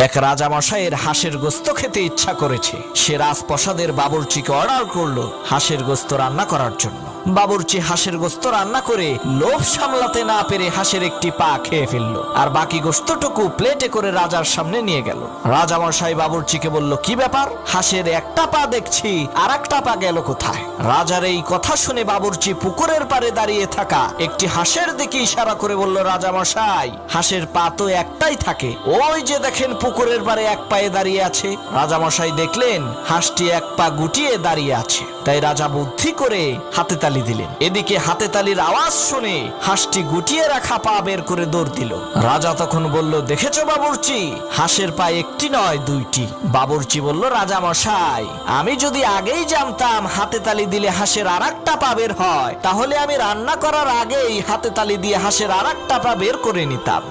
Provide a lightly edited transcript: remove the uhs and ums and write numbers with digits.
এক রাজামশাইয়ের হাঁসের গোস্ত খেতে ইচ্ছা করেছে। সে রাজপ্রাসাদের বাবুর্চিকে অর্ডার করলো হাঁসের গোস্ত রান্না করার জন্য। বাবুর্চি হাঁসের গোস্ত রান্না করে লোভ সামলাতে না পেরে হাঁসের একটি পা খেয়ে ফেললো, আর বাকি গোস্তটুকু প্লেটে করে রাজার সামনে নিয়ে গেল। রাজামশাই বাবুর্চিকে বলল, কি ব্যাপার, হাঁসের একটা পা দেখছি, আর একটা পা গেল কোথায়? রাজার এই কথা শুনে বাবুর্চি পুকুরের পাড়ে দাঁড়িয়ে থাকা একটি হাঁসের দিকে ইশারা করে বলল, রাজামশাই, হাঁসের পা তো একটাই থাকে, ওই যে দেখেন পুকুরের পাড়ে এক পায়ে দাঁড়িয়ে আছে। রাজামশাই দেখলেন হাঁসটি এক পা গুটিয়ে দাঁড়িয়ে আছে, তাই রাজা বুদ্ধি করে হাতে তালি দিলেন। এদিকে হাতে তালির আওয়াজ শুনে হাঁসটি গুটিয়ে রাখা পা বের করে দৌড় দিল। রাজা তখন বলল, দেখেছো বাবুর্চি, হাঁসের পা একটি নয় দুইটি। বাবুর্চি বলল, রাজামশাই, আমি যদি আগেই জানতাম হাতে তালি দিলে হাঁসের আর একটা পা বের হয়, তাহলে আমি রান্না করার আগেই হাতে তালি দিয়ে হাঁসের আর একটা পা বের করে নিতাম।